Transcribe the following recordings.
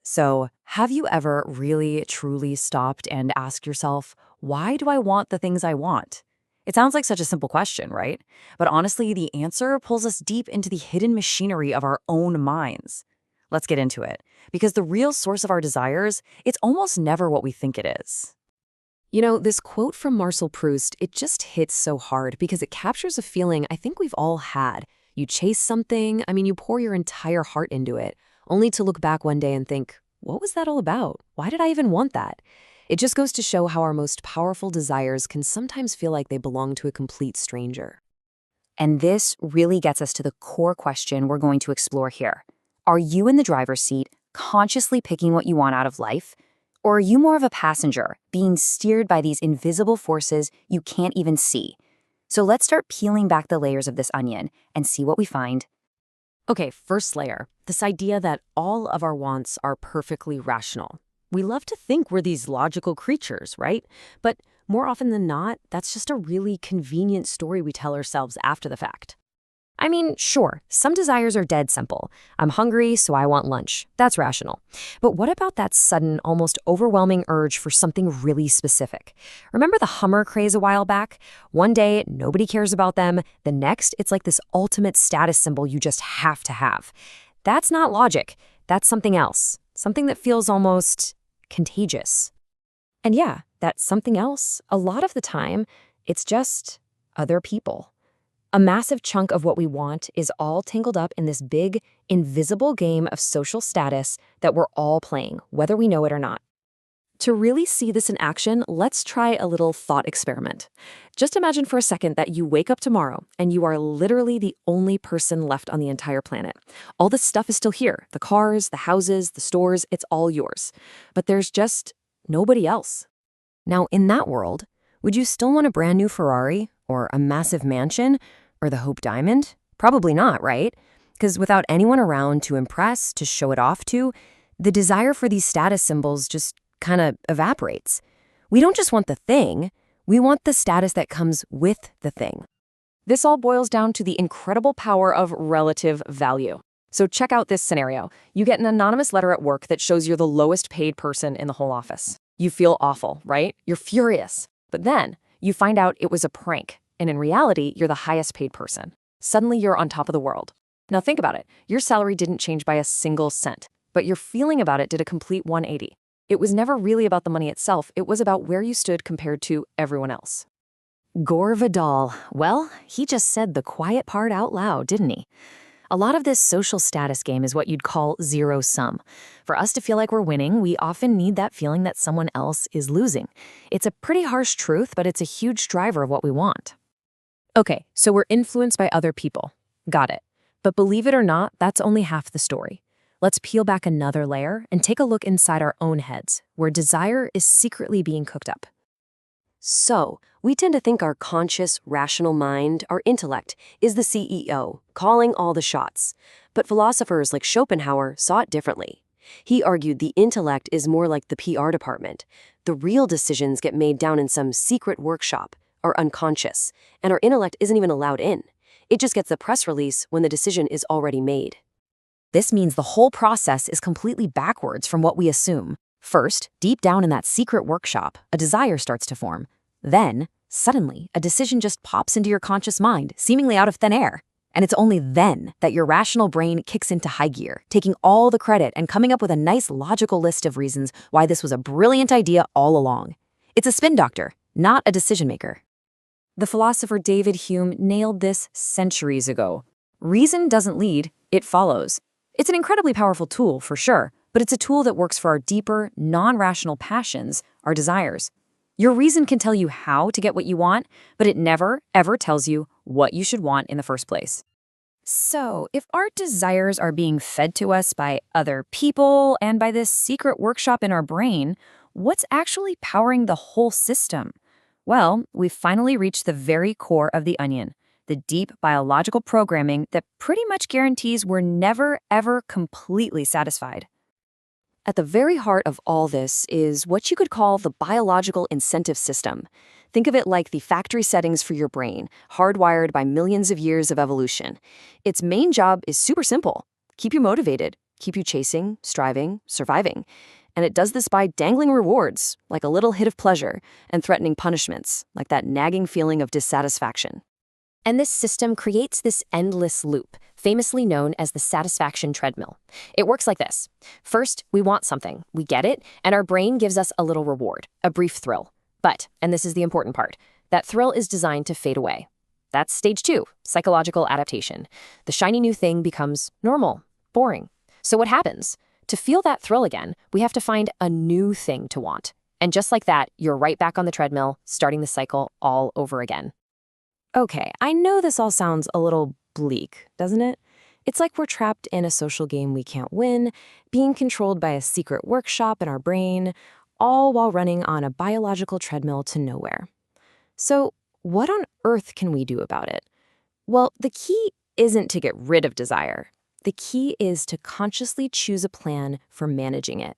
So, have you ever really, truly stopped and asked yourself, why do I want the things I want? It sounds like such a simple question, right? But honestly, the answer pulls us deep into the hidden machinery of our own minds. Let's get into it, because the real source of our desires, it's almost never what we think it is. This quote from Marcel Proust, it just hits so hard because it captures a feeling I think we've all had. You chase something, you pour your entire heart into it, only to look back one day and think, what was that all about? Why did I even want that? It just goes to show how our most powerful desires can sometimes feel like they belong to a complete stranger. And this really gets us to the core question we're going to explore here. Are you in the driver's seat, consciously picking what you want out of life? Or are you more of a passenger, being steered by these invisible forces you can't even see? So let's start peeling back the layers of this onion and see what we find. Okay, first layer, this idea that all of our wants are perfectly rational. We love to think we're these logical creatures, right? But more often than not, that's just a really convenient story we tell ourselves after the fact. Sure, some desires are dead simple. I'm hungry, so I want lunch. That's rational. But what about that sudden, almost overwhelming urge for something really specific? Remember the Hummer craze a while back? One day, nobody cares about them. The next, it's like this ultimate status symbol you just have to have. That's not logic. That's something else. Something that feels almost contagious. And yeah, that something else, a lot of the time, it's just other people. A massive chunk of what we want is all tangled up in this big, invisible game of social status that we're all playing, whether we know it or not. To really see this in action, let's try a little thought experiment. Just imagine for a second that you wake up tomorrow and you are literally the only person left on the entire planet. All the stuff is still here. The cars, the houses, the stores, it's all yours. But there's just nobody else. Now, in that world, would you still want a brand new Ferrari or a massive mansion or the Hope Diamond? Probably not, right? Because without anyone around to impress, to show it off to, the desire for these status symbols just kind of evaporates. We don't just want the thing, we want the status that comes with the thing. This all boils down to the incredible power of relative value. So check out this scenario. You get an anonymous letter at work that shows you're the lowest paid person in the whole office. You feel awful, right? You're furious. But then you find out it was a prank, and in reality, you're the highest paid person. Suddenly you're on top of the world. Now think about it. Your salary didn't change by a single cent, but your feeling about it did a complete 180. It was never really about the money itself. It was about where you stood compared to everyone else. Gore Vidal. Well, he just said the quiet part out loud, didn't he? A lot of this social status game is what you'd call zero sum. For us to feel like we're winning, we often need that feeling that someone else is losing. It's a pretty harsh truth, but it's a huge driver of what we want. Okay, so we're influenced by other people. Got it. But believe it or not, that's only half the story. Let's peel back another layer and take a look inside our own heads, where desire is secretly being cooked up. So, we tend to think our conscious, rational mind, our intellect, is the CEO, calling all the shots. But philosophers like Schopenhauer saw it differently. He argued the intellect is more like the PR department. The real decisions get made down in some secret workshop, are unconscious, and our intellect isn't even allowed in. It just gets the press release when the decision is already made. This means the whole process is completely backwards from what we assume. First, deep down in that secret workshop, a desire starts to form. Then, suddenly, a decision just pops into your conscious mind, seemingly out of thin air. And it's only then that your rational brain kicks into high gear, taking all the credit and coming up with a nice logical list of reasons why this was a brilliant idea all along. It's a spin doctor, not a decision maker. The philosopher David Hume nailed this centuries ago. Reason doesn't lead, it follows. It's an incredibly powerful tool, for sure, but it's a tool that works for our deeper, non-rational passions, our desires. Your reason can tell you how to get what you want, but it never, ever tells you what you should want in the first place. So, if our desires are being fed to us by other people and by this secret workshop in our brain, what's actually powering the whole system? Well, we've finally reached the very core of the onion, the deep biological programming that pretty much guarantees we're never, ever completely satisfied. At the very heart of all this is what you could call the biological incentive system. Think of it like the factory settings for your brain, hardwired by millions of years of evolution. Its main job is super simple: keep you motivated, keep you chasing, striving, surviving. And it does this by dangling rewards, like a little hit of pleasure, and threatening punishments, like that nagging feeling of dissatisfaction. And this system creates this endless loop, famously known as the satisfaction treadmill. It works like this. First, we want something, we get it, and our brain gives us a little reward, a brief thrill. But, and this is the important part, that thrill is designed to fade away. That's stage 2, psychological adaptation. The shiny new thing becomes normal, boring. So what happens? To feel that thrill again, we have to find a new thing to want. And just like that, you're right back on the treadmill, starting the cycle all over again. Okay, I know this all sounds a little bleak, doesn't it? It's like we're trapped in a social game we can't win, being controlled by a secret workshop in our brain, all while running on a biological treadmill to nowhere. So, what on earth can we do about it? Well, the key isn't to get rid of desire. The key is to consciously choose a plan for managing it.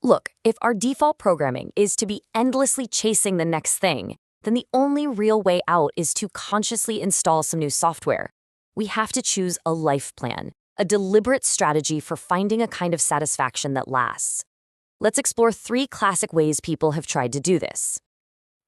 Look, if our default programming is to be endlessly chasing the next thing, then the only real way out is to consciously install some new software. We have to choose a life plan, a deliberate strategy for finding a kind of satisfaction that lasts. Let's explore 3 classic ways people have tried to do this.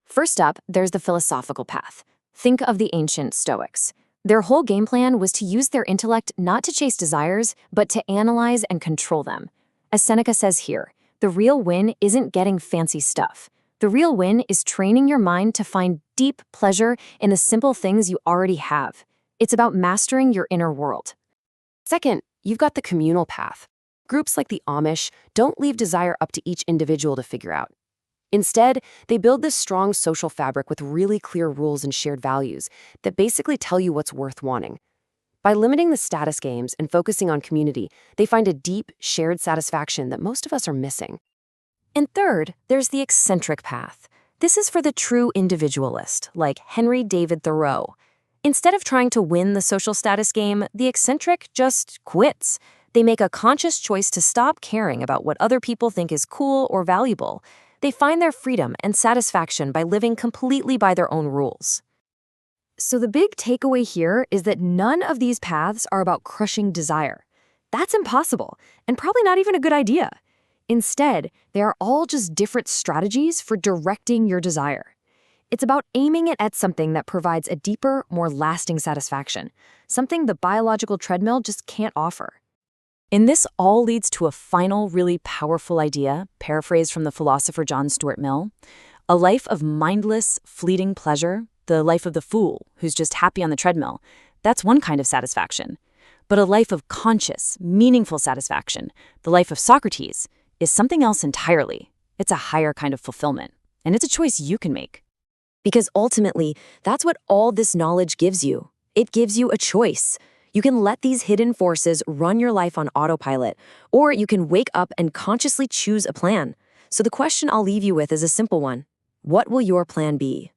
First up, there's the philosophical path. Think of the ancient Stoics. Their whole game plan was to use their intellect not to chase desires, but to analyze and control them. As Seneca says here, the real win isn't getting fancy stuff. The real win is training your mind to find deep pleasure in the simple things you already have. It's about mastering your inner world. Second, you've got the communal path. Groups like the Amish don't leave desire up to each individual to figure out. Instead, they build this strong social fabric with really clear rules and shared values that basically tell you what's worth wanting. By limiting the status games and focusing on community, they find a deep, shared satisfaction that most of us are missing. And third, there's the eccentric path. This is for the true individualist, like Henry David Thoreau. Instead of trying to win the social status game, the eccentric just quits. They make a conscious choice to stop caring about what other people think is cool or valuable. They find their freedom and satisfaction by living completely by their own rules. So the big takeaway here is that none of these paths are about crushing desire. That's impossible, and probably not even a good idea. Instead, they are all just different strategies for directing your desire. It's about aiming it at something that provides a deeper, more lasting satisfaction, something the biological treadmill just can't offer. And this all leads to a final, really powerful idea, paraphrased from the philosopher John Stuart Mill: a life of mindless, fleeting pleasure, the life of the fool who's just happy on the treadmill. That's one kind of satisfaction. But a life of conscious, meaningful satisfaction, the life of Socrates, is something else entirely. It's a higher kind of fulfillment, and it's a choice you can make. Because ultimately, that's what all this knowledge gives you. It gives you a choice. You can let these hidden forces run your life on autopilot, or you can wake up and consciously choose a plan. So the question I'll leave you with is a simple one. What will your plan be?